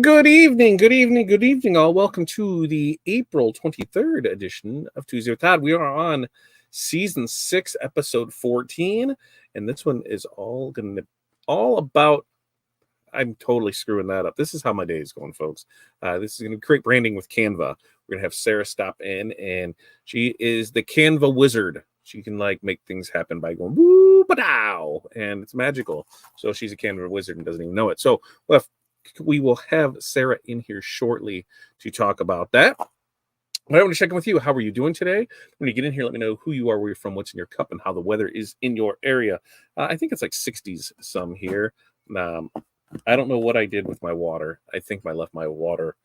Good evening, good evening, good evening, all. Welcome to the April 23rd edition of Tuesday with Todd. We are on season 6, episode 14, and this one is all about. I'm totally screwing that up. This is how my day is going, folks. This is going to be great branding with Canva. We're going to have Sarah stop in, and she is the Canva wizard. She can make things happen by going woo ba-dow, and it's magical. So she's a Canva wizard and doesn't even know it. So we will have Sarah in here shortly to talk about that. But I want to check in with you. How are you doing today? When you get in here, let me know who you are, where you're from, what's in your cup, and how the weather is in your area. I think it's like 60s some here. I don't know what I did with my water. I think I left my water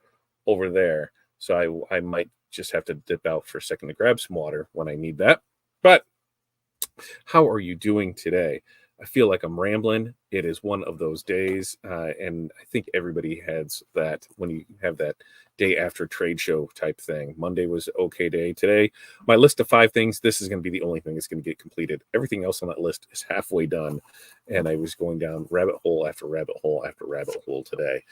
over there. So I might just have to dip out for a second to grab some water when I need that. But how are you doing today? I feel like I'm rambling. It is one of those days, and I think everybody has that when you have that day after trade show type thing. Monday was okay day. Today, my list of 5 things, this is going to be the only thing that's going to get completed. Everything else on that list is halfway done, and I was going down rabbit hole after rabbit hole after rabbit hole today.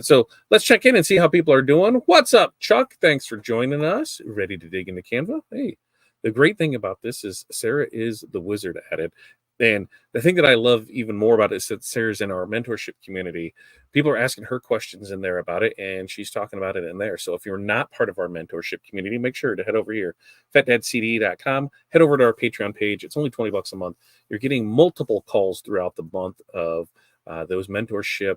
So let's check in and see how people are doing. What's up, Chuck? Thanks for joining us. Ready to dig into Canva? Hey. The great thing about this is Sarah is the wizard at it. And the thing that I love even more about it is that Sarah's in our mentorship community. People are asking her questions in there about it, and she's talking about it in there. So if you're not part of our mentorship community, make sure to head over here, fatdadcd.com. Head over to our Patreon page. It's only $20 a month. You're getting multiple calls throughout the month of those mentorship,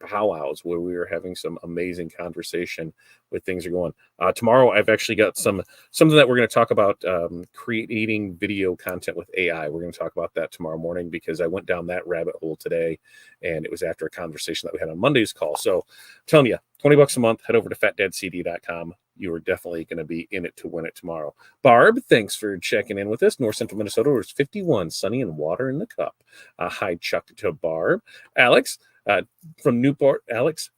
powwows where we are having some amazing conversation with things are going. Tomorrow, I've actually got something that we're going to talk about, creating video content with AI. We're going to talk about that tomorrow morning because I went down that rabbit hole today, and it was after a conversation that we had on Monday's call. So I'm telling you, $20 a month, head over to fatdadcd.com. You are definitely going to be in it to win it tomorrow. Barb, thanks for checking in with us. North Central Minnesota was 51, sunny and water in the cup. Hi, Chuck to Barb. Alex from Newport. Alex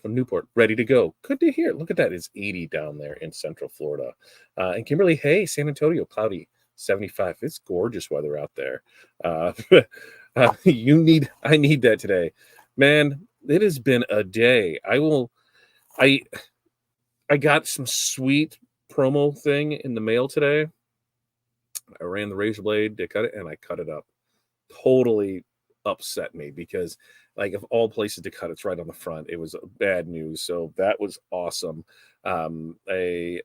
from Newport, ready to go. Good to hear. Look at that. It's 80 down there in Central Florida. And Kimberly, hey, San Antonio, cloudy, 75. It's gorgeous weather out there. I need that today. Man, it has been a day. I got some sweet promo thing in the mail today. I ran the razor blade to cut it, and I cut it up. Totally upset me because, of all places to cut, it's right on the front. It was bad news, so that was awesome. I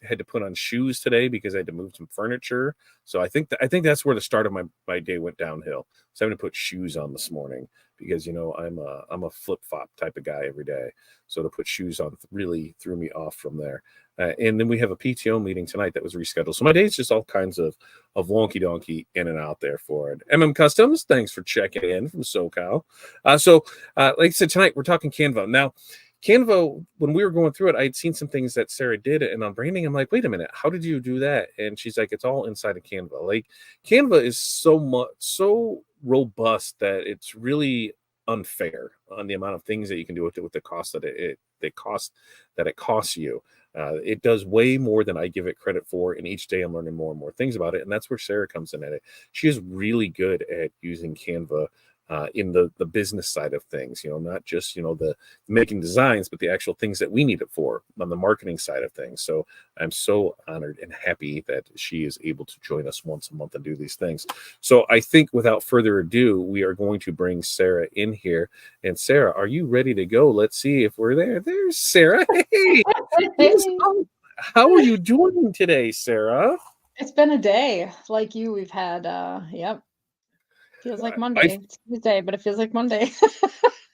had to put on shoes today because I had to move some furniture. So I think that's where the start of my day went downhill. So I'm going to put shoes on this morning because I'm a flip flop type of guy every day. So to put shoes on really threw me off from there. And then we have a PTO meeting tonight that was rescheduled. So my day's just all kinds of wonky donkey in and out there for it. MM Customs, thanks for checking in from SoCal. So like I said, tonight we're talking Canva. Now, Canva, when we were going through it, I'd seen some things that Sarah did, and on branding, I'm like, wait a minute, how did you do that? And she's like, it's all inside of Canva. Canva is so robust that it's really unfair on the amount of things that you can do with it, with the cost that it costs you. It does way more than I give it credit for, and each day I'm learning more and more things about it, and that's where Sarah comes in at it. She is really good at using Canva in the business side of things, not just, the making designs, but the actual things that we need it for on the marketing side of things. So I'm so honored and happy that she is able to join us once a month and do these things. So I think without further ado, we are going to bring Sarah in here. And Sarah, are you ready to go? Let's see if we're there. There's Sarah. Hey, how are you doing today, Sarah? It's been a day like you. We've had, yep. Feels like Monday. It's Tuesday, but it feels like Monday.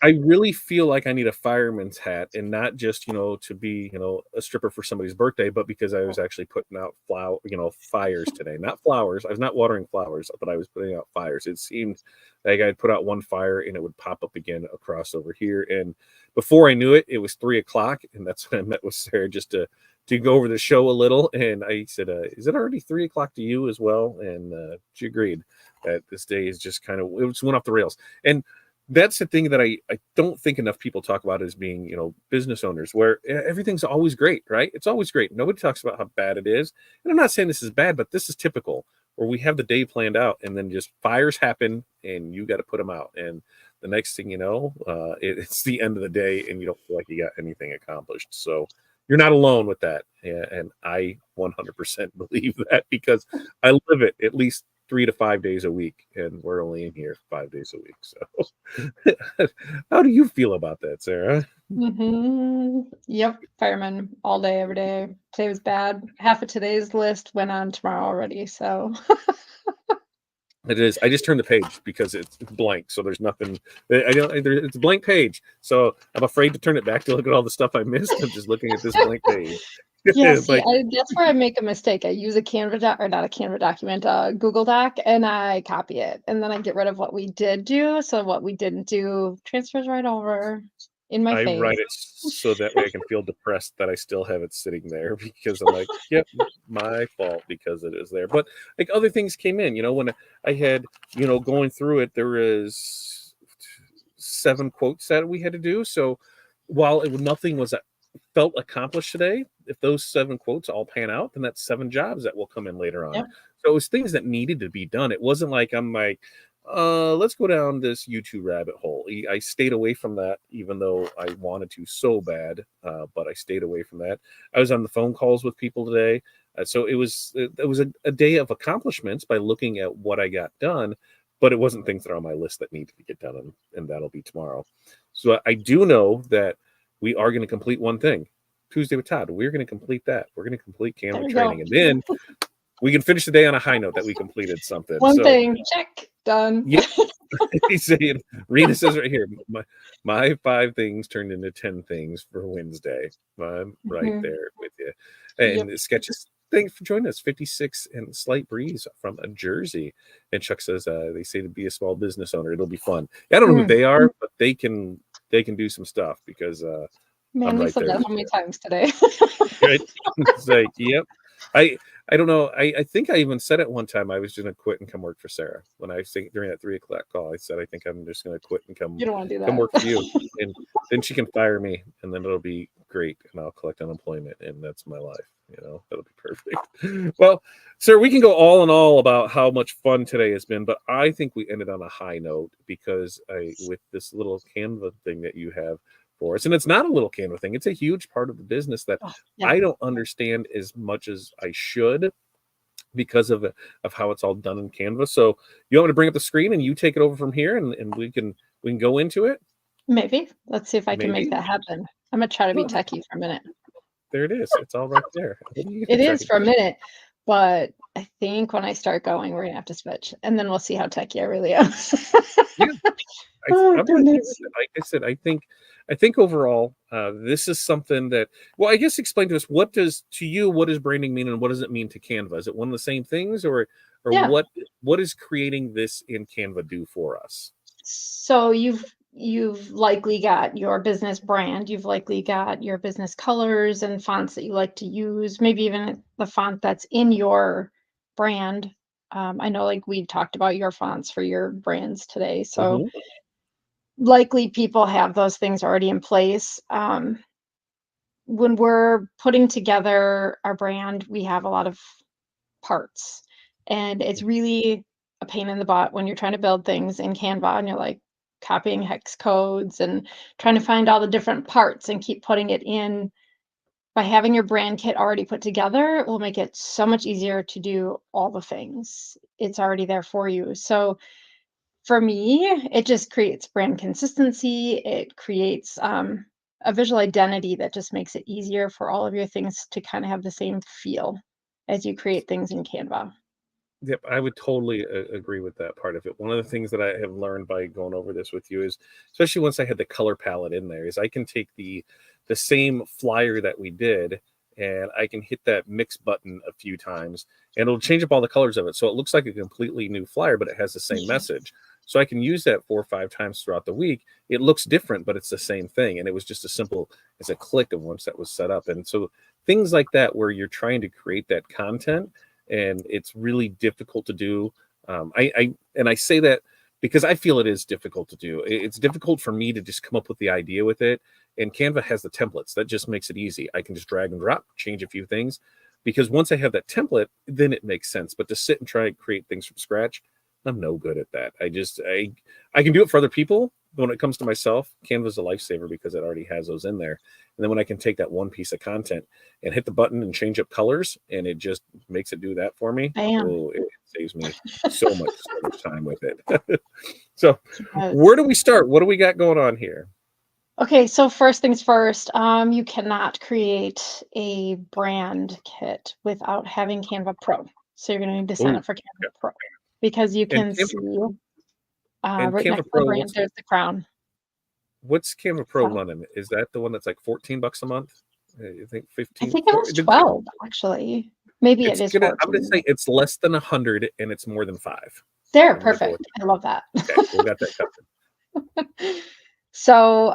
I really feel like I need a fireman's hat, and not just, to be, a stripper for somebody's birthday, but because I was actually putting out fires today. Not flowers. I was not watering flowers, but I was putting out fires. It seemed like I'd put out one fire and it would pop up again across over here. And before I knew it, it was 3:00, and that's when I met with Sarah just to go over the show a little. And I said, is it already 3:00 to you as well? And she agreed that this day is just it just went off the rails. And that's the thing that I don't think enough people talk about as being, business owners, where everything's always great, right? It's always great. Nobody talks about how bad it is. And I'm not saying this is bad, but this is typical, where we have the day planned out and then just fires happen and you got to put them out. And the next thing you know, it's the end of the day and you don't feel like you got anything accomplished. So you're not alone with that. And I 100% believe that because I live it at least 3 to 5 days a week, and we're only in here 5 days a week. So how do you feel about that, Sarah? Yep, fireman all day, every day. Today was bad. Half of today's list went on tomorrow already. So It is. I just turned the page because it's blank, so there's nothing. I don't. It's a blank page, so I'm afraid to turn it back to look at all the stuff I missed. I'm just looking at this blank page. yeah, It's see, like that's where I make a mistake. I use a Canva doc, or not a Canva document, a Google Doc, and I copy it, and then I get rid of what we did do. So what we didn't do transfers right over in my I face. write it so that way I can feel depressed that I still have it sitting there because I'm like, yep, my fault because it is there. But like other things came in, when I had, going through it, there was 7 quotes that we had to do. So while nothing was felt accomplished today, if those 7 quotes all pan out, then that's 7 jobs that will come in later on. Yep. So it was things that needed to be done. It wasn't like I'm like, let's go down this YouTube rabbit hole. I stayed away from that, even though I wanted to so bad, but I stayed away from that. I was on the phone calls with people today. So it was a day of accomplishments by looking at what I got done, but it wasn't things that are on my list that needed to get done, and that'll be tomorrow. So I do know that we are going to complete one thing. Tuesday with Todd, we're going to complete that. We're going to complete There Canva we training, go. and then we can finish the day on a high note that we completed something. One So thing, check, done. yeah, he's saying, Rena says right here, my 5 things turned into 10 things for Wednesday. I'm right Mhm. there with you. Yep. And Sketches, thanks for joining us. 56 and Slight Breeze from Jersey. And Chuck says, they say to be a small business owner, it'll be fun. I don't know who they are, but they can do some stuff because Man, I'm we right said there that with how many you. times today? Right? It's like, yep. I don't know. I think I even said it one time. I was going to quit and come work for Sarah when I was during that 3 o'clock call. I said I think I'm just going to quit and You don't want to do come that. work for you, and then she can fire me, and then it'll be great, and I'll collect unemployment, and that's my life. That'll be perfect. Well, sir, we can go all in all about how much fun today has been, but I think we ended on a high note because with this little Canva thing that you have for us, and it's not a little Canva thing; it's a huge part of the business that Oh, yeah. I don't understand as much as I should because of how it's all done in Canva. So you want me to bring up the screen and you take it over from here, and we can go into it? Maybe. Let's see if I can make Maybe. that happen. I'm gonna try to be Well, techie for a minute. there it is. It's all right there. What are you It gonna try is to for a do? minute, but I think when I start going, we're gonna have to switch, and then we'll see how techie I really am. Yeah, Oh I'm right there goodness. with it. Like I said, I think overall, this is something that. Well, I guess explain to us what does branding mean, and what does it mean to Canva? Is it one of the same things, or Yeah. what is creating this in Canva do for us? So you've likely got your business brand, you've likely got your business colors and fonts that you like to use, maybe even the font that's in your brand. I know like we talked about your fonts for your brands today. So Hmm. likely people have those things already in place. When we're putting together our brand, we have a lot of parts. And it's really a pain in the butt when you're trying to build things in Canva and you're like copying hex codes and trying to find all the different parts and keep putting it in. By having your brand kit already put together, it will make it so much easier to do all the things. It's already there for you. So for me, it just creates brand consistency. It creates a visual identity that just makes it easier for all of your things to kind of have the same feel as you create things in Canva. Yep, I would totally agree with that part of it. One of the things that I have learned by going over this with you is, especially once I had the color palette in there, is I can take the same flyer that we did, and I can hit that mix button a few times, and it'll change up all the colors of it, so it looks like a completely new flyer, but it has the same Yeah. message. So I can use that 4 or 5 times throughout the week. It looks different, but it's the same thing, and it was just as simple as a click of once that was set up. And so things like that, where you're trying to create that content and it's really difficult to do. I say that because I feel it is difficult to do. It's difficult for me to just come up with the idea with it. And Canva has the templates that just makes it easy. I can just drag and drop, change a few things, because once I have that template, then it makes sense. But to sit and try and create things from scratch, I'm no good at that. I can do it for other people, when it comes to myself, Canva's a lifesaver because it already has those in there. And then when I can take that one piece of content and hit the button and change up colors, and it just makes it do that for me. Bam. Oh, it saves me so much time with it. So, Yes. where do we start? What do we got going on here? Okay, so first things first, you cannot create a brand kit without having Canva Pro. So you're going to need to sign Oh, up for Canva Pro because you and can see right Canva next to the Pro. brand, there's the crown. What's Canva Pro So running? Is that the one that's like $14 a month? You think I 15? think it was 12, actually. Maybe it is I'm gonna 14. say it's less than 100 and it's more than 5. There, I'm gonna go with perfect. I love that. that. Okay, we got that covered. So,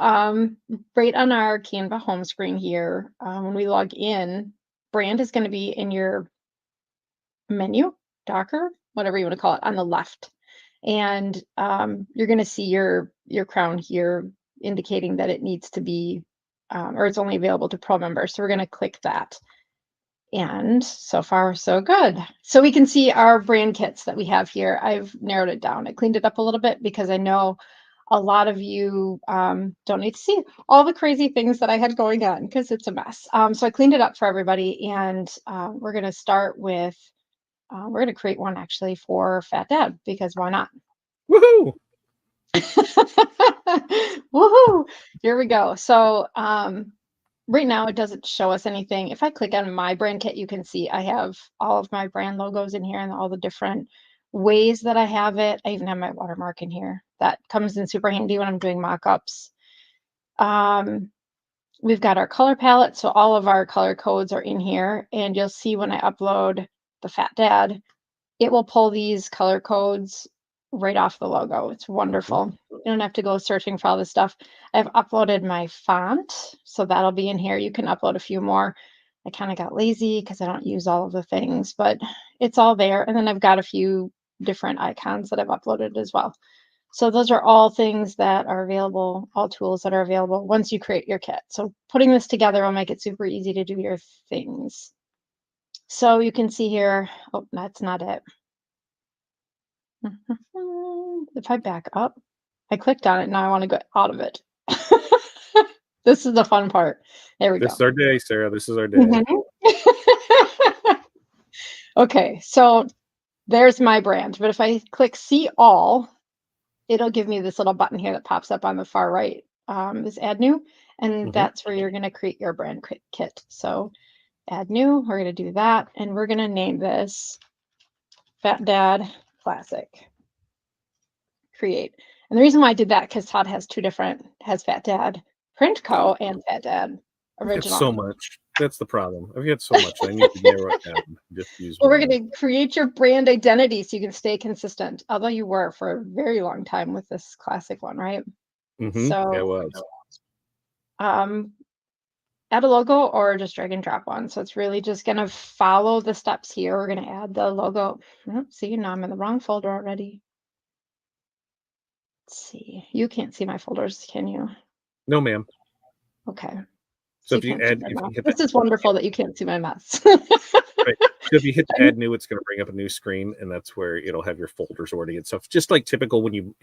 right on our Canva home screen here, when we log in, brand is going to be in your menu, Docker, whatever you want to call it, on the left. And you're going to see your crown here indicating that it needs to be, or it's only available to Pro members. So we're going to click that. And so far, so good. So we can see our brand kits that we have here. I've narrowed it down. I cleaned it up a little bit because I know a lot of you don't need to see all the crazy things that I had going on because it's a mess. So I cleaned it up for everybody, and we're going to start with, we're going to create one actually for Fat Dad because why not? Woohoo! Woohoo! Here we go. So right now it doesn't show us anything. If I click on my brand kit, you can see I have all of my brand logos in here and all the different ways that I have it. I even have my watermark in here. That comes in super handy when I'm doing mock-ups. We've got our color palette, so all of our color codes are in here, and you'll see when I upload the Fat Dad, it will pull these color codes right off the logo. It's wonderful. You don't have to go searching for all this stuff. I've uploaded my font, so that'll be in here. You can upload a few more. I kind of got lazy because I don't use all of the things, but it's all there. And then I've got a few different icons that I've uploaded as well. So those are all things that are available, all tools that are available once you create your kit. So putting this together will make it super easy to do your things. So you can see here, oh, that's not it. If I back up, I clicked on it. Now I want to go out of it. This is the fun part. There we This go. is our day, Sarah. This is our day. Mhm. Okay, so there's my brand. But if I click see all, it'll give me this little button here that pops up on the far right. This add new, and Mhm. that's where you're going to create your brand kit. So add new, we're going to do that, and we're going to name this Fat Dad Classic. Create. And the reason why I did that because Todd has two different, has Fat Dad Print Co. and Fat Dad I've got so Original. much. That's the problem. I've got so much. I need to narrow it down. Just use Well, we're one. going to create your brand identity so you can stay consistent. Although you were for a very long time with this classic one, right? Mm-hmm. Yeah, it So was. um, add a logo or just drag and drop one. So it's really just going to follow the steps here. We're going to add the logo. See, now I'm in the wrong folder already. Let's see. You can't see my folders, can you? No, ma'am. Okay. So So you if you can't see add, my if mess. you hit This is wonderful that you can't see my mess. right, so if you hit the add new, it's going to bring up a new screen, and that's where it'll have your folders already and stuff. Just like typical when you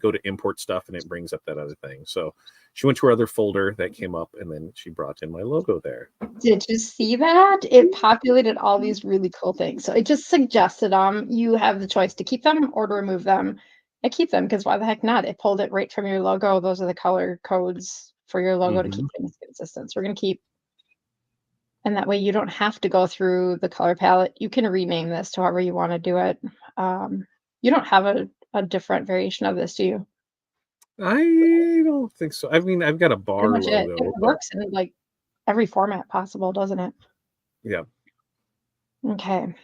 go to import stuff, and it brings up that other thing. So she went to her other folder that came up, and then she brought in my logo there. Did you see that? It populated all these really cool things. So it just suggested you have the choice to keep them or to remove them. I keep them because why the heck not? It pulled it right from your logo. Those are the color codes for your logo to keep things consistent. So we're going to keep, and that way you don't have to go through the color palette. You can rename this to however you want to do it. You don't have a different variation of this, do you? I don't think so. I mean, I've got a Pretty bar much it. It logo, but works in like every format possible, doesn't it? yeah. Okay.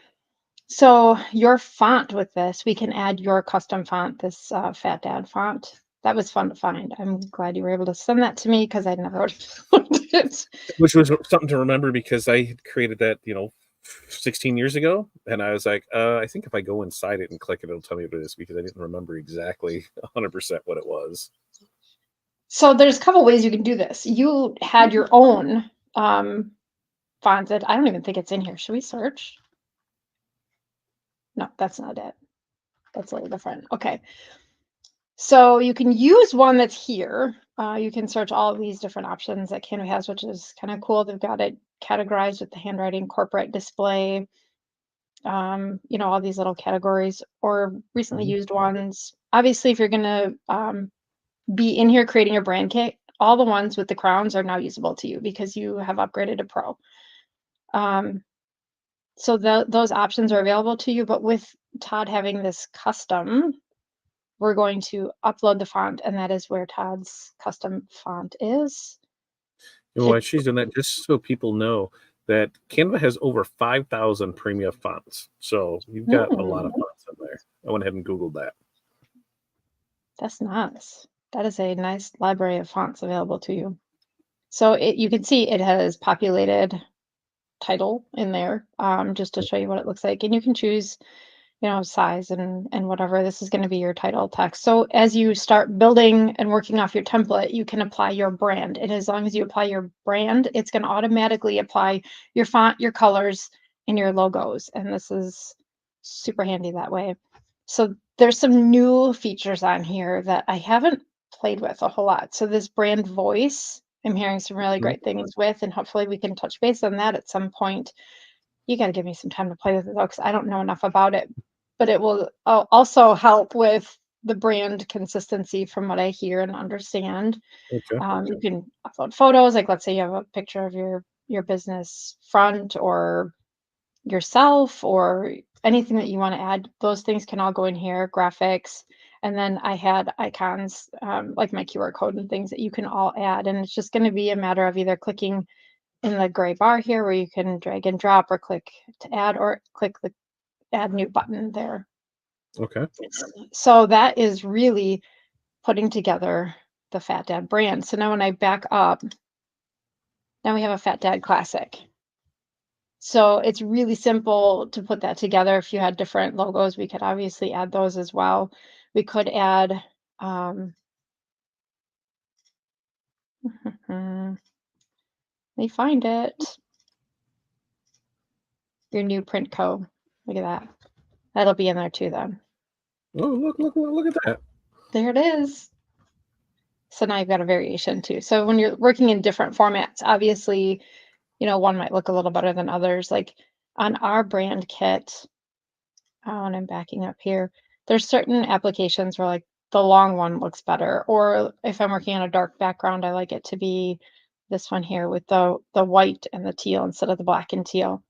So your font with this, we can add your custom font, this Fat Dad font. That was fun to find. I'm glad you were able to send that to me because I never found it. Which was something to remember because I had created that, 16 years ago, and I was like, I think if I go inside it and click it, it'll tell me what it is because I didn't remember exactly 100% what it was. So there's a couple ways you can do this. You had your own font that I don't even think it's in here. Should we search? No, that's not it. That's a little different. Okay. So you can use one that's here. You can search all of these different options that Canva has, which is kind of cool. They've got it categorized with the handwriting, corporate display, all these little categories or recently Mhm. used ones. Obviously, if you're going to be in here creating your brand kit, all the ones with the crowns are now usable to you because you have upgraded to Pro. So those options are available to you, but with Todd having this custom, we're going to upload the font, and that is where Todd's custom font is. And why she's doing that, just so people know that Canva has over 5,000 premium fonts. So you've got a lot of Mm, fonts in there. I went ahead and Googled that. that's nice. That is a nice library of fonts available to you. So you can see it has populated title in there, just to show you what it looks like. And you can choose, size and whatever. This is going to be your title text. So as you start building and working off your template, you can apply your brand. And as long as you apply your brand, it's going to automatically apply your font, your colors, and your logos. And this is super handy that way. So there's some new features on here that I haven't played with a whole lot. So this brand voice, I'm hearing some really Mhm. great things with, and hopefully we can touch base on that at some point. You got to give me some time to play with it though, because I don't know enough about it. But it will also help with the brand consistency from what I hear and understand. Okay. You can upload photos, like let's say you have a picture of your business front or yourself or anything that you want to add. Those things can all go in here, graphics. And then I had icons, like my QR code and things that you can all add. And it's just going to be a matter of either clicking in the gray bar here where you can drag and drop or click to add or click the add new button there. Okay. So that is really putting together the Fat Dad brand. So now when I back up, now we have a Fat Dad Classic. So it's really simple to put that together. If you had different logos, we could obviously add those as well. We could add, let me find it. Your new print code. Look at that. That'll be in there too then. Oh, look at that. There it is. So now you've got a variation too. So when you're working in different formats, obviously, one might look a little better than others. Like on our brand kit, and I'm backing up here, there's certain applications where like the long one looks better. Or if I'm working on a dark background, I like it to be this one here with the white and the teal instead of the black and teal.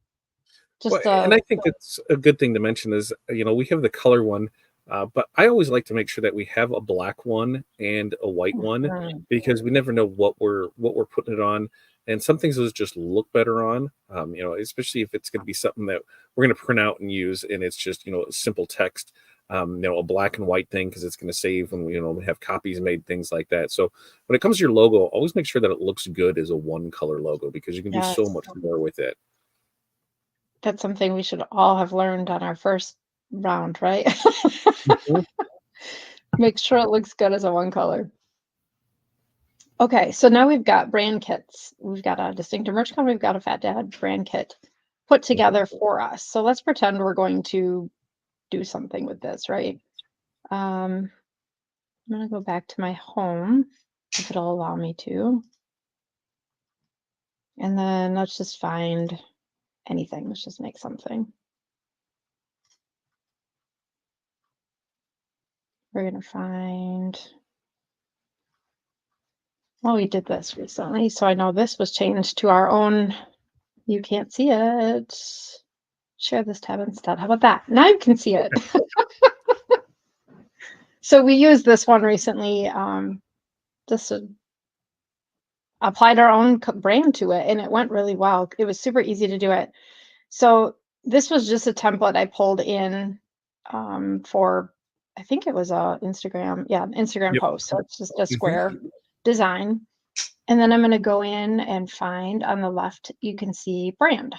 Well, Just and I think that's a good thing to mention is, we have the color one, but I always like to make sure that we have a black one and a white one Mhm. because we never know what we're putting it on, and some things those just look better on, especially if it's going to be something that we're going to print out and use, and it's just simple text, a black and white thing because it's going to save when we have copies made, things like that. So when it comes to your logo, always make sure that it looks good as a one color logo because you can do so Yes, much more with it. that's something we should all have learned on our first round, right? Make sure it looks good as a one color. Okay, so now we've got brand kits. We've got a distinctive merch code. We've got a Fat Dad brand kit put Mhm. together for us. So let's pretend we're going to do something with this, right? I'm gonna go back to my home if it'll allow me to. And then let's just find anything. Let's just make something. We're gonna find, well, we did this recently, so I know this was changed to our own. You can't see it. Share this tab instead. How about that? Now you can see it. So we used this one recently, just to applied our own brand to it, and it went really well. It was super easy to do it. So this was just a template I pulled in, for, I think it was a Instagram, yeah, Instagram Yep. post. So it's just a Mhm. square design. And then I'm going to go in and find on the left, you can see brand.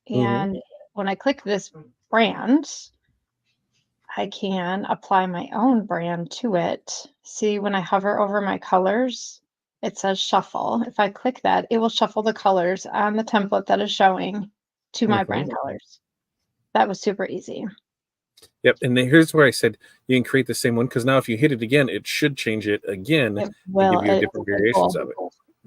Mhm. And when I click this brand, I can apply my own brand to it. See, when I hover over my colors, it says shuffle. If I click that, it will shuffle the colors on the template that is showing to my Mhm. brand colors. That was super easy. Yep. And then here's where I said you can create the same one, because now if you hit it again, it should change it again It and will. give you different It's variations cool. of it.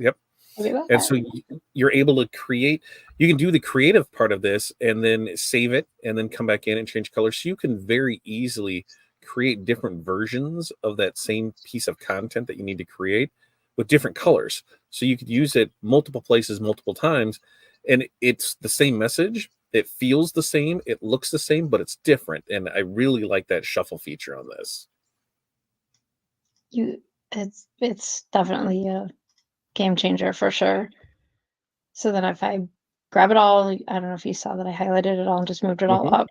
Yep. Look at And so that. you're able to create, you can do the creative part of this and then save it and then come back in and change colors. So you can very easily create different versions of that same piece of content that you need to create with different colors. So you could use it multiple places, multiple times, and it's the same message. It feels the same, it looks the same, but it's different. And I really like that shuffle feature on this. It's definitely a game changer for sure. So then if I grab it all, I don't know if you saw that I highlighted it all and just moved it all Hmm. up.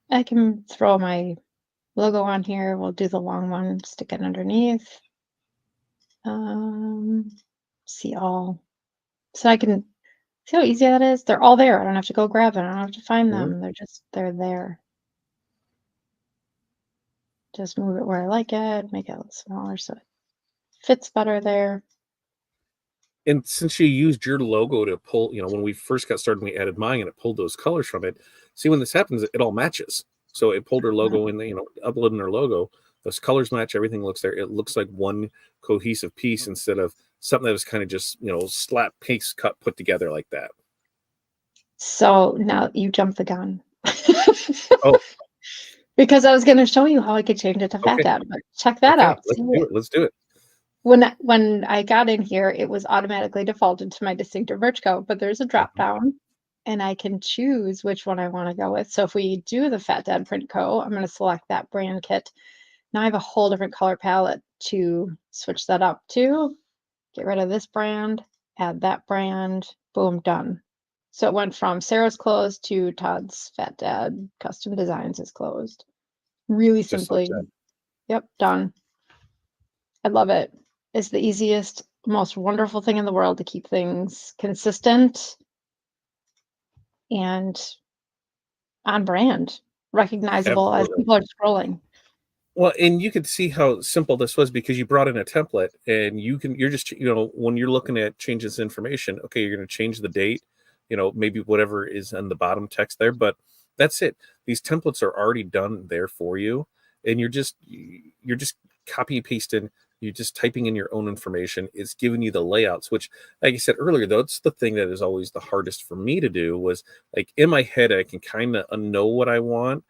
I can throw my logo on here. We'll do the long one, stick it underneath. Um, see all. So I can see how easy that is. They're all there. I don't have to go grab it. I don't have to find Hmm. them. They're there. Just move it where I like it, make it a little smaller so it fits better there. And since you used your logo to pull, when we first got started, we added mine and it pulled those colors from it. See, when this happens, it all matches. So it pulled her logo in, uploading her logo. Those colors match. Everything looks there. It looks like one cohesive piece instead of something that was kind of just, slap, paste, cut, put together like that. So now you jump the gun. Oh, Because I was gonna show you how I could change it to fat okay. dad, but check that Okay. out. Let's See do it. it. Let's do it. When I got in here, it was automatically defaulted to my distinctive merch code, but there's a drop Mhm. down and I can choose which one I want to go with. So if we do the Fat Dad Print Co., I'm going to select that brand kit. Now I have a whole different color palette to switch that up to. Get rid of this brand, add that brand, boom, done. So it went from Sarah's closed to Todd's Fat Dad Custom Designs is closed. Really Just like simply. that. Yep, done. I love it. It's the easiest, most wonderful thing in the world to keep things consistent and on brand, recognizable as Absolutely. people are scrolling. Well, and you could see how simple this was because you brought in a template and you're just, when you're looking at change this information, okay, you're going to change the date, maybe whatever is on the bottom text there, but that's it. These templates are already done there for you. And you're just copy pasting, you're just typing in your own information. It's giving you the layouts, which, like I said earlier, that's the thing that is always the hardest for me to do was like in my head, I can kind of know what I want,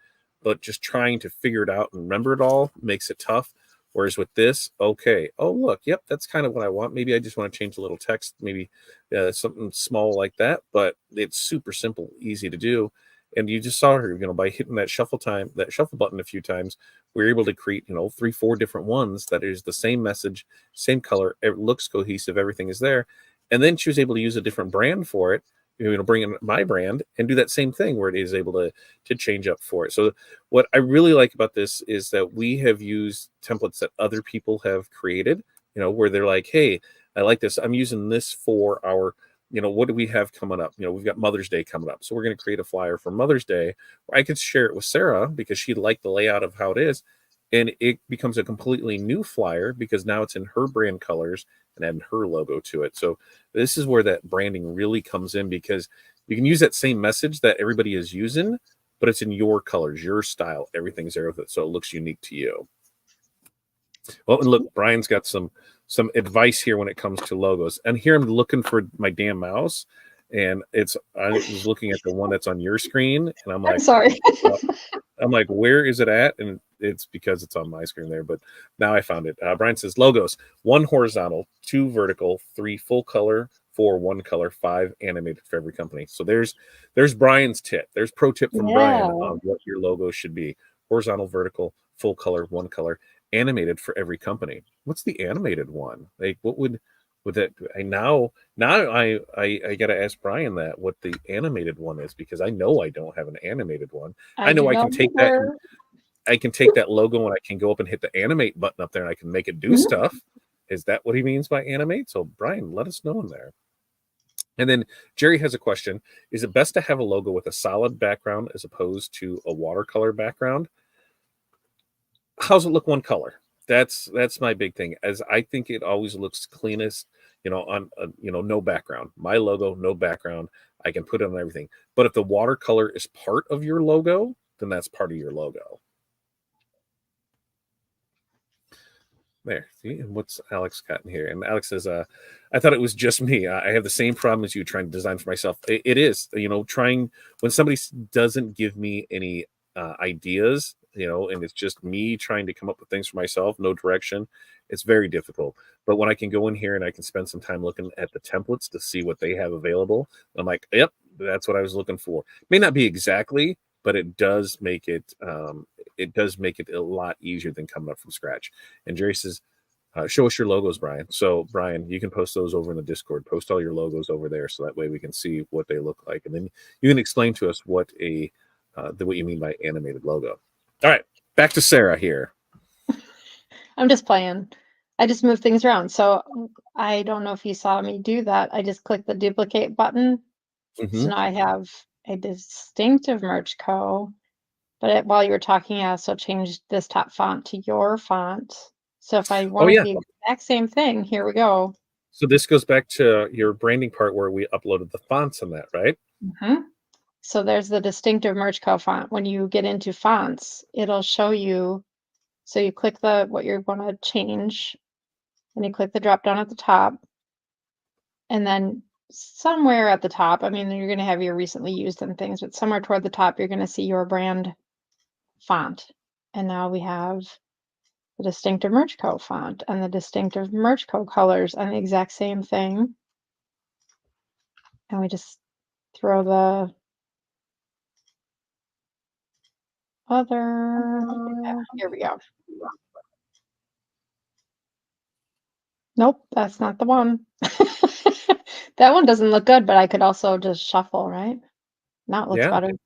but just trying to figure it out and remember it all makes it tough. Whereas with this, okay, oh look, yep, that's kind of what I want. Maybe I just want to change a little text, maybe something small like that. But it's super simple, easy to do. And you just saw her, by hitting that shuffle button a few times, we are able to create, 3, 4 different ones that is the same message, same color, it looks cohesive, everything is there. And then she was able to use a different brand for it, bring in my brand and do that same thing where it is able to change up for it. So what I really like about this is that we have used templates that other people have created, where they're like, hey, I like this. I'm using this for our, what do we have coming up? We've got Mother's Day coming up. So we're going to create a flyer for Mother's Day. I could share it with Sarah because she liked the layout of how it is. And it becomes a completely new flyer because now it's in her brand colors and adding her logo to it. So this is where that branding really comes in because you can use that same message that everybody is using, but it's in your colors, your style, everything's there with it, so it looks unique to you. Well, and look, Brian's got some advice here when it comes to logos. And here I'm looking for my damn mouse, and I was looking at the one that's on your screen, and I'm sorry. uh, I'm like, where is it at? And it's because it's on my screen there, but now I found it. Brian says logos: 1 horizontal, 2 vertical, 3 full color, 4 one color, 5 animated for every company. So there's Brian's tip. There's pro tip from Brian Yeah, on what your logo should be: horizontal, vertical, full color, 1 color, animated for every company. What's the animated one? Like, what would that? I got to ask Brian that what the animated one is because I know I don't have an animated one. I I know do I not can take that and either. I can take that logo and I can go up and hit the animate button up there and I can make it do Mhm. stuff. Is that what he means by animate? So Brian, let us know in there. And then Jerry has a question. Is it best to have a logo with a solid background as opposed to a watercolor background? How's it look one color? That's my big thing. As I think it always looks cleanest, on no background. My logo, no background. I can put it on everything. But if the watercolor is part of your logo, then that's part of your logo. There. See, and what's Alex got in here? And Alex says, I thought it was just me. I have the same problem as you trying to design for myself. It is, trying when somebody doesn't give me any ideas, and it's just me trying to come up with things for myself, no direction. It's very difficult. But when I can go in here and I can spend some time looking at the templates to see what they have available, I'm like, yep, that's what I was looking for. May not be exactly, but it does make it a lot easier than coming up from scratch. And Jerry says, show us your logos, Brian. So, Brian, you can post those over in the Discord. Post all your logos over there, so that way we can see what they look like, and then you can explain to us what what you mean by animated logo. All right, back to Sarah here. I'm just playing. I just move things around. So I don't know if you saw me do that. I just clicked the duplicate button. So now I have a distinctive merge co. But while you were talking, I also changed this top font to your font. So if I wanted the exact same thing, here we go. So this goes back to your branding part where we uploaded the fonts on that, right? Mm-hmm. So there's the distinctive merge co font. When you get into fonts, it'll show you. So you click what you want to change, and you click the drop down at the top, and then somewhere at the top, I mean, you're going to have your recently used and things, but somewhere toward the top, you're going to see your brand font. And now we have the distinctive merge co font and the distinctive merge co colors on the exact same thing. And we just throw the other, here we go. Nope, that's not the one. That one doesn't look good, but I could also just shuffle, right? Now it looks better. And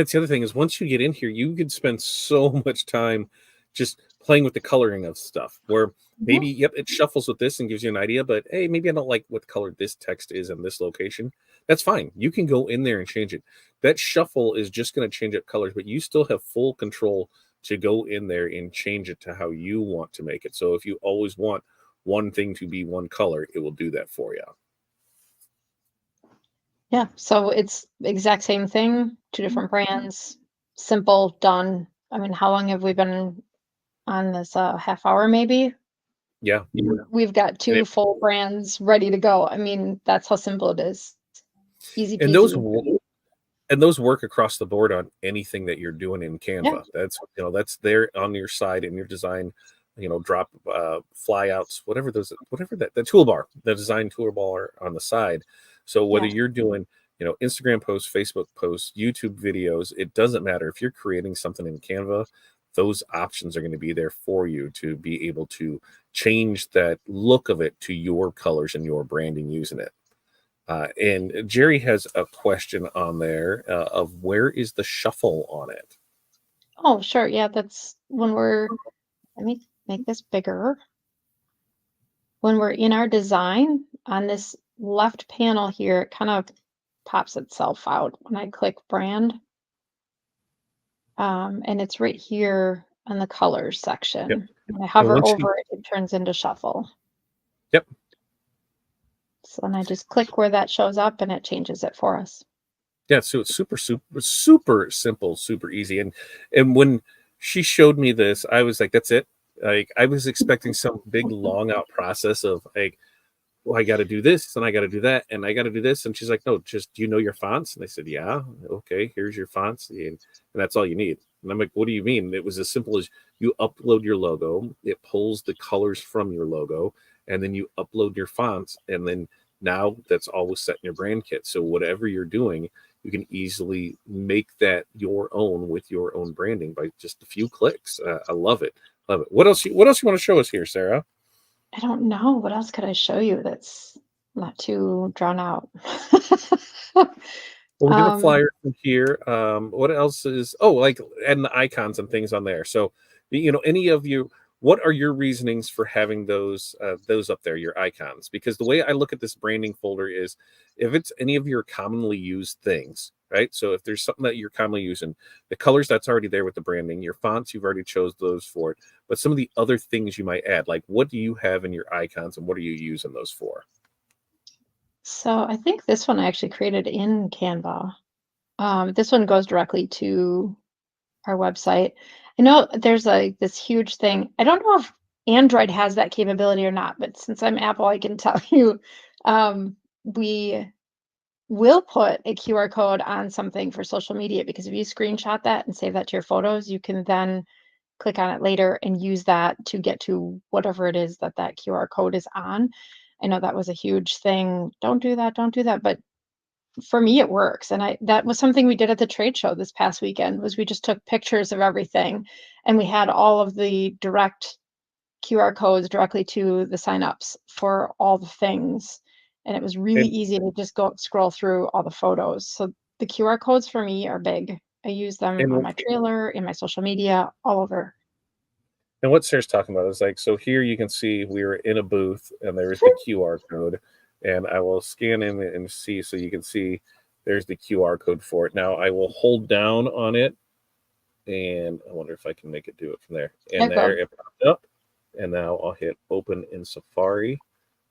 it's the other thing is once you get in here, you could spend so much time just playing with the coloring of stuff where maybe, it shuffles with this and gives you an idea, but hey, maybe I don't like what color this text is in this location. That's fine. You can go in there and change it. That shuffle is just going to change up colors, but you still have full control to go in there and change it to how you want to make it. So if you always want one thing to be one color, it will do that for you. Yeah, so it's the exact same thing, two different brands, simple, done. I mean, how long have we been on this? Half hour maybe? Yeah. We've got two full brands ready to go. I mean, that's how simple it is. Easy peasy. And those work across the board on anything that you're doing in Canva. Yeah. That's there on your side in your design, drop flyouts, whatever the toolbar, the design toolbar on the side. So whether you're doing, Instagram posts, Facebook posts, YouTube videos, it doesn't matter. If you're creating something in Canva, those options are going to be there for you to be able to change that look of it to your colors and your branding using it. And Jerry has a question on there of where is the shuffle on it? Oh, sure. Yeah, that's when let me make this bigger. When we're in our design on this left panel here, it kind of pops itself out when I click brand. And it's right here on the colors section. Yep. When I hover over it, it turns into shuffle. Yep. So then I just click where that shows up and it changes it for us. Yeah, so it's super simple, super easy. And when she showed me this, I was like, that's it. Like I was expecting some big long out process of like, well, I got to do this and I got to do that and I got to do this. And she's like, no, just do you know your fonts? And I said, yeah, okay, here's your fonts, and that's all you need. And I'm like, what do you mean? It was as simple as you upload your logo, it pulls the colors from your logo, and then you upload your fonts, and then now that's always set in your brand kit. So whatever you're doing, you can easily make that your own with your own branding by just a few clicks. I love it. Love it. What else you want to show us here, Sarah? I don't know. What else could I show you that's not too drawn out? Well, we did a flyer from here. What else is? Oh, like adding the icons and things on there. So, any of you, what are your reasonings for having those up there, your icons? Because the way I look at this branding folder is, if it's any of your commonly used things, right? So if there's something that you're commonly using, the colors that's already there with the branding, your fonts you've already chose those for it. But some of the other things you might add, like what do you have in your icons and what are you using those for? So I think this one I actually created in Canva. This one goes directly to our website. I know there's this huge thing. I don't know if Android has that capability or not, but since I'm Apple, I can tell you, we will put a QR code on something for social media, because if you screenshot that and save that to your photos, you can then click on it later and use that to get to whatever it is that that QR code is on. I know that was a huge thing. Don't do that, don't do that. But for me, it works. And that was something we did at the trade show this past weekend, was we just took pictures of everything, and we had all of the direct QR codes directly to the signups for all the things. And it was really And, easy to just go scroll through all the photos. So the QR codes for me are big. I use them on and my trailer, in my social media, all over. And what Sarah's talking about is like, so here you can see we were in a booth and there's the QR code, and I will scan in and see, so you can see there's the QR code for it. Now I will hold down on it, and I wonder if I can make it do it from there. And there it popped up, and now I'll hit open in Safari,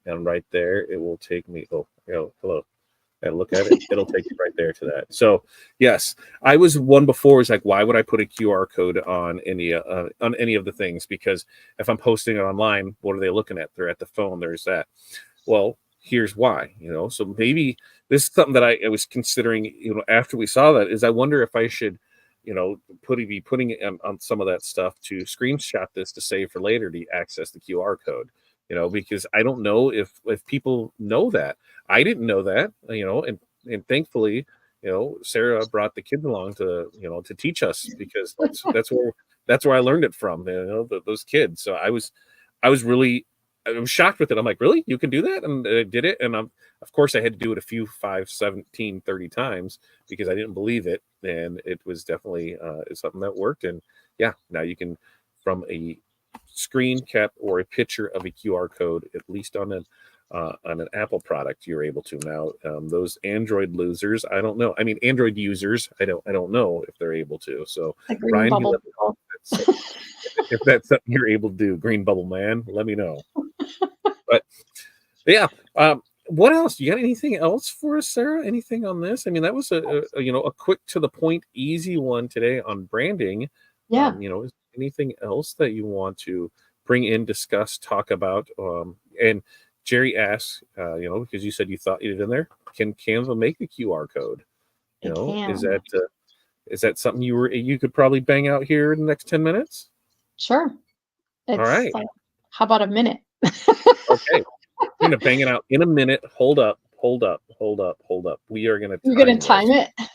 and right there it will take me. Oh, hello. And look at it, it'll take you right there to that. So yes, I was one before, was like, why would I put a QR code on any of the things? Because if I'm posting it online, what are they looking at? They're at the phone. There's that. Well, here's why, so maybe this is something that I was considering, after we saw that, is I wonder if I should, be putting it on some of that stuff to screenshot this to save for later to access the QR code, because I don't know if people know that. I didn't know that, and thankfully, Sarah brought the kids along to, to teach us, because that's where I learned it from, those kids. So I was shocked with it. I'm like, really? You can do that? And I did it. And of course I had to do it a few 5, 17, 30 times because I didn't believe it. And it was definitely something that worked. And yeah, now you can, from a screen cap or a picture of a QR code, at least on an Apple product, you're able to now. Those Android losers, I don't know. I mean, Android users, I don't know if they're able to. So Ryan, if that's something you're able to do, Green Bubble Man, let me know. But yeah, what else? You got anything else for us, Sarah? Anything on this? I mean, that was a quick, to the point, easy one today on branding. Yeah. Is anything else that you want to bring in, discuss, talk about? And Jerry asks, because you said you thought you did in there, can Canva make a QR code? Is that something you could probably bang out here in the next 10 minutes? Sure. All right. Like, how about a minute? Okay. We're gonna bang it out in a minute. Hold up. We are gonna. You're gonna time it. I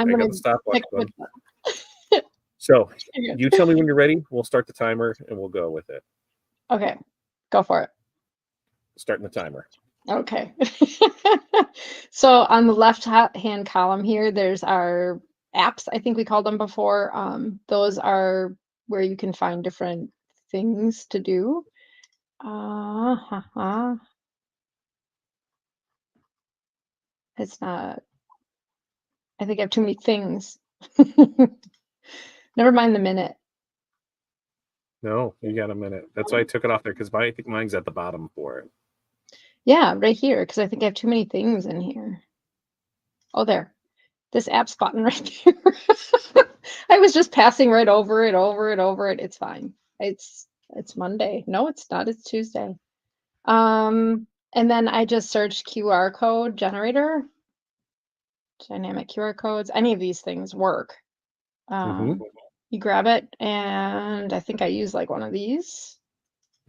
got the stopwatch button. So you tell me when you're ready. We'll start the timer and we'll go with it. Okay, go for it. Starting the timer. Okay. So on the left hand column here, there's our apps. I think we called them before. Those are where you can find different things to do. It's not. I think I have too many things. Never mind the minute. No, you got a minute. That's why I took it off there, because I think mine's at the bottom for it. Yeah, right here, because I think I have too many things in here. Oh, there. This apps button right there. I was just passing right over it. It's fine. It's Monday. No, it's not. It's Tuesday. And then I just searched QR code generator. Dynamic QR codes. Any of these things work. You grab it, and I think I use like one of these.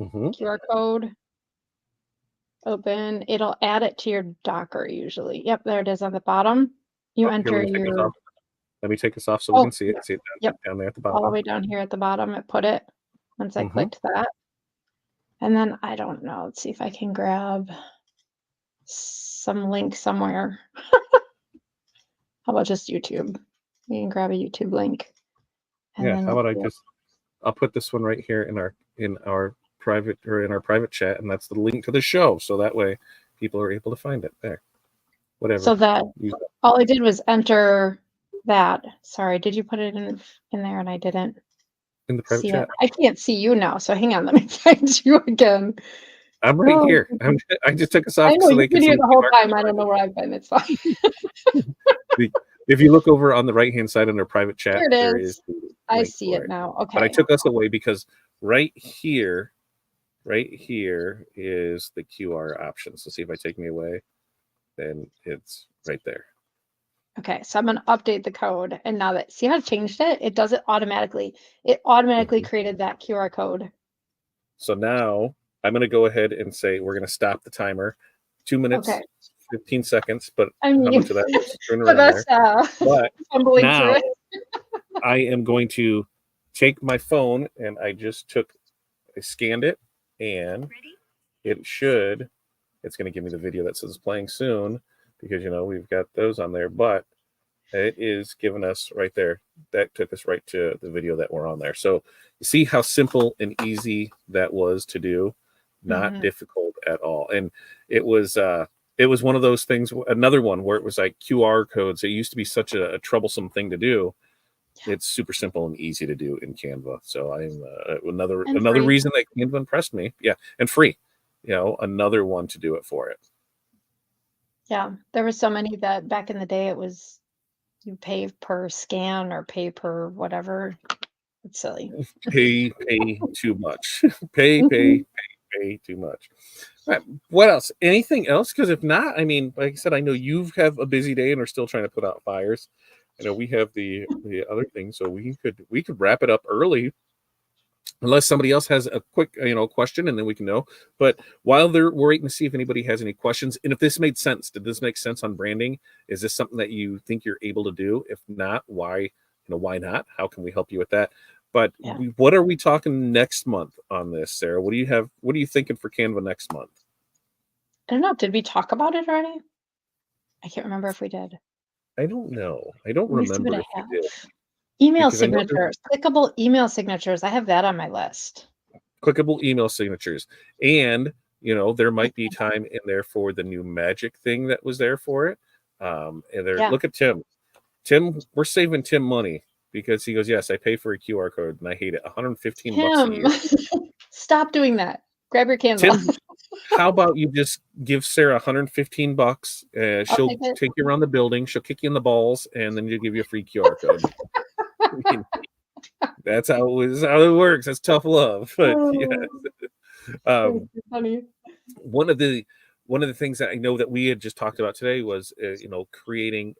QR code. Open. It'll add it to your Docker usually. Yep, there it is on the bottom. You enter your. Let me take this off so we can see it. See it down there at the bottom. All the way down here at the bottom, it put it. Once I clicked that. And then I don't know. Let's see if I can grab some link somewhere. How about just YouTube? You can grab a YouTube link. Yeah. How about I'll put this one right here in our private chat, and that's the link to the show. So that way people are able to find it there. Whatever. So that all I did was enter that. Sorry, did you put it in there and I didn't? In the private chat. I can't see you now, so hang on, let me find you again. I'm right here. I just took us off. I know you've been here the whole time. I don't know where I've been. It's fine. If you look over on the right hand side under private chat, there is I link see for it it. now. But I Okay. took us away because right here is the QR option. So see if I take me away, then it's right there. Okay. So I'm going to update the code. And now that, see how it changed it? It does it automatically. It automatically Mhm. created that QR code. So now I'm going to go ahead and say we're going to stop the timer. 2 minutes, Okay. 15 seconds, but I how mean, much of that was screwing but around that's there? But fumbling through now it. I am going to take my phone and I scanned it, and it's going to give me the video that says playing soon because, we've got those on there, but it is giving us right there. That took us right to the video that we're on there. So you see how simple and easy that was to do, not Mhm. difficult at all. And it was one of those things, another one where it was like QR codes. It used to be such a troublesome thing to do. It's super simple and easy to do in Canva. So I'm And another free. reason that Canva impressed me. Yeah, and free. Another one to do it for it. Yeah. There were so many that back in the day it was you pay per scan or pay per whatever. It's silly. Pay too much. pay, pay, Mhm. pay, pay too much. All right. What else? Anything else? Because if not, I mean, like I said, I know you have a busy day and are still trying to put out fires. I know we have the other thing, so we could wrap it up early unless somebody else has a quick question, and then we can know. But while we're waiting to see if anybody has any questions, and if this made sense, did this make sense on branding? Is this something that you think you're able to do? If not, why not? How can we help you with that? But Yeah. what are we talking next month on this, Sarah? What are you thinking for Canva next month? I don't know. Did we talk about it already? I can't remember if we did. I don't know. I don't Let me see what remember I if we have. did, Email because I know there's signatures, clickable email signatures. I have that on my list. clickable email signatures, and there might be time in there for the new magic thing that was there for it. And there, Yeah. look at Tim, we're saving Tim money because he goes, yes, I pay for a QR code and I hate it. $115 a Tim, year. stop doing that. Grab your Canva. Tim, how about you just give Sarah $115? I'll She'll take it. take you around the building, she'll kick you in the balls, and then she'll give you a free QR code. I mean, that's how it works. That's tough love. But yeah. Oh, that's Um, too funny. one of the things that I know that we had just talked about today was creating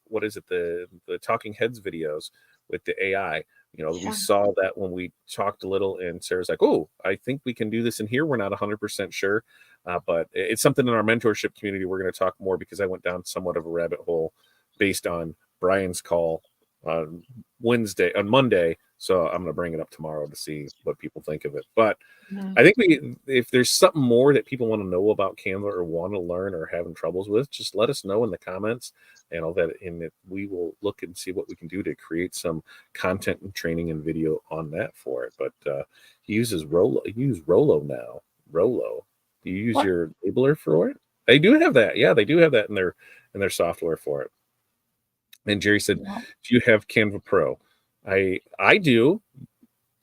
what is it, the talking heads videos with the AI. We Yeah. saw that when we talked a little, and Sarah's like, oh, I think we can do this in here. We're not 100% sure, but it's something in our mentorship community we're going to talk more, because I went down somewhat of a rabbit hole based on Brian's call on Monday. So I'm going to bring it up tomorrow to see what people think of it. But Mhm. I think if there's something more that people want to know about Canva or want to learn or having troubles with, just let us know in the comments, and all that, and we will look and see what we can do to create some content and training and video on that for it. But he uses Rolo. You use Rolo now. Rolo. Do you use What? your labeler for it? They do have that. Yeah, they do have that in their software for it. And Jerry said, Yeah. "Do you have Canva Pro?" I do.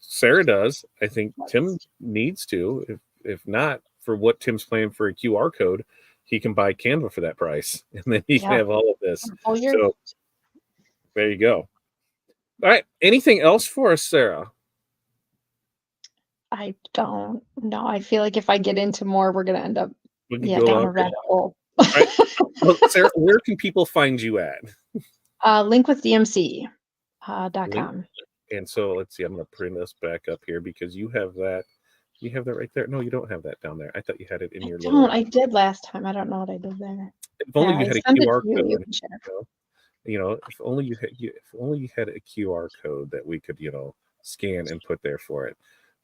Sarah does. I think Tim needs to. If not, for what Tim's playing for a QR code, he can buy Canva for that price, and then he can Yeah. have all of this. For a full year. So there you go. All right. Anything else for us, Sarah? I don't know. I feel like if I get into more, we're gonna end up, We could yeah, go down on. a rabbit hole. All right. Well, Sarah, where can people find you at? Linkwithdmc Link. .com. And so let's see. I'm going to bring this back up here because you have that. You have that right there. No, you don't have that down there. I thought you had it in I your don't. little. I did last time. I don't know what I did there. If Yeah, only you I had a sent it to QR you. You code. can share. If only if only you had a QR code that we could scan and put there for it.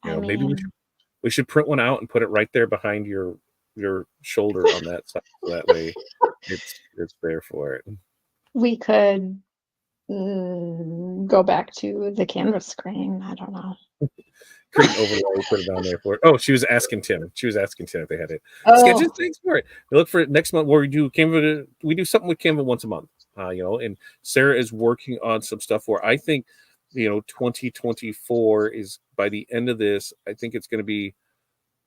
I Maybe mean, we should print one out and put it right there behind your shoulder on that side, so that way it's there for it. we could go back to the canvas screen. I don't know. Create an overlay, put it on there for it. Oh, she was asking Tim. She was asking Tim if they had it. Sketches, Oh, thanks for it. We look for it next month where we do Canva. We do something with Canva once a month. And Sarah is working on some stuff where I think 2024 is, by the end of this, I think it's going to be.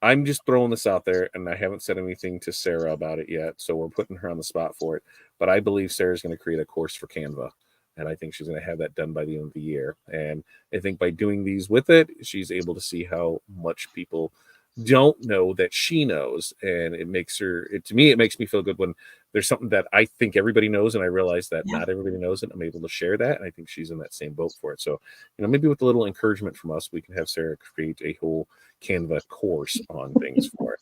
I'm just throwing this out there, and I haven't said anything to Sarah about it yet, so we're putting her on the spot for it. But I believe Sarah's going to create a course for Canva, And I think she's going to have that done by the end of the year. And I think by doing these with it, she's able to see how much people don't know that she knows. And it makes her, to me, it makes me feel good when there's something that I think everybody knows. And I realize that not everybody knows it. I'm able to share that. And I think she's in that same boat for it. So, maybe with a little encouragement from us, we can have Sarah create a whole Canva course on things for it.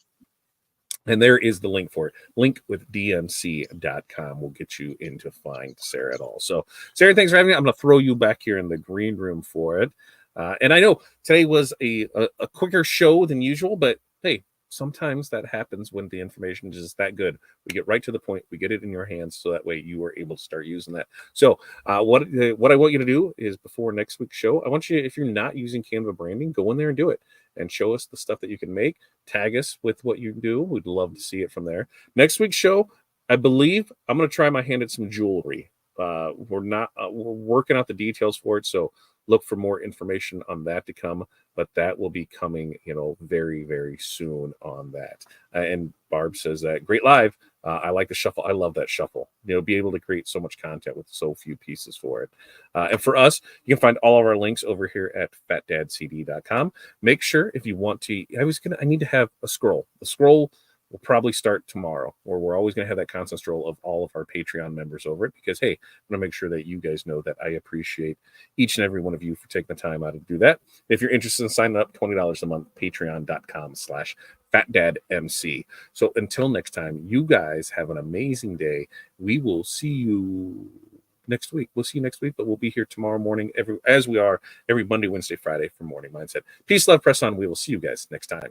And there is the link for it. Linkwithdmc.com will get you in to find Sarah at all. So, Sarah, thanks for having me. I'm going to throw you back here in the green room for it. And I know today was a quicker show than usual, but hey, sometimes that happens when the information is just that good. We get right to the point. We get it in your hands, so that way you are able to start using that. So what I want you to do is, before next week's show, I want you, if you're not using Canva branding, go in there and do it and show us the stuff that you can make. Tag us with what you do. We'd love to see it from there. Next week's show, I believe I'm going to try my hand at some jewelry. We're working out the details for it, so look for more information on that to come, but that will be coming, very, very soon on that. And Barb says that great live. I like the shuffle. I love that shuffle. Be able to create so much content with so few pieces for it. And for us, you can find all of our links over here at fatdadcd.com. Make sure, if you want to, I need to have a scroll. The scroll will probably start tomorrow, or we're always going to have that constant scroll of all of our Patreon members over it, because, hey, I'm going to make sure that you guys know that I appreciate each and every one of you for taking the time out to do that. If you're interested in signing up, $20 a month, patreon.com/fatdadmc. So until next time, you guys have an amazing day. We will see you next week. We'll see you next week, but we'll be here tomorrow morning, as we are every Monday, Wednesday, Friday for Morning Mindset. Peace, love, press on. We will see you guys next time.